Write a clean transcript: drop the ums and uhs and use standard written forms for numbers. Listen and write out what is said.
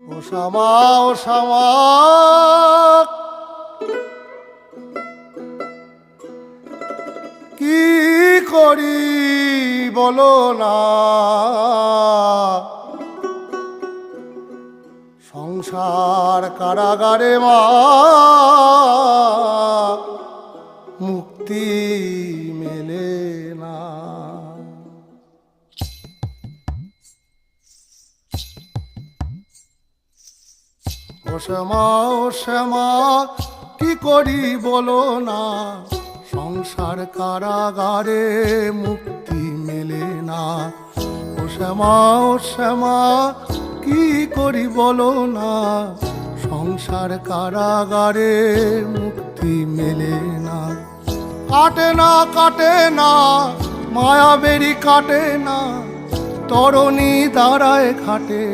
ও শ্যামা, ও শ্যামা, কি করি বলো না, সংসার কারাগারে মা, মুক্তি মেলে না। ও শ্যামা, ও শ্যামা, কি করি বলো না, সংসার কারাগারে মুক্তি মেলে না। ও শ্যামা, ও শ্যামা, কি করি বলো না, সংসার কারাগারে মুক্তি মেলে না। কাটে না, কাটে না, মায়া বেরি কাটে না, তরণী দাঁড়ায় খাটে,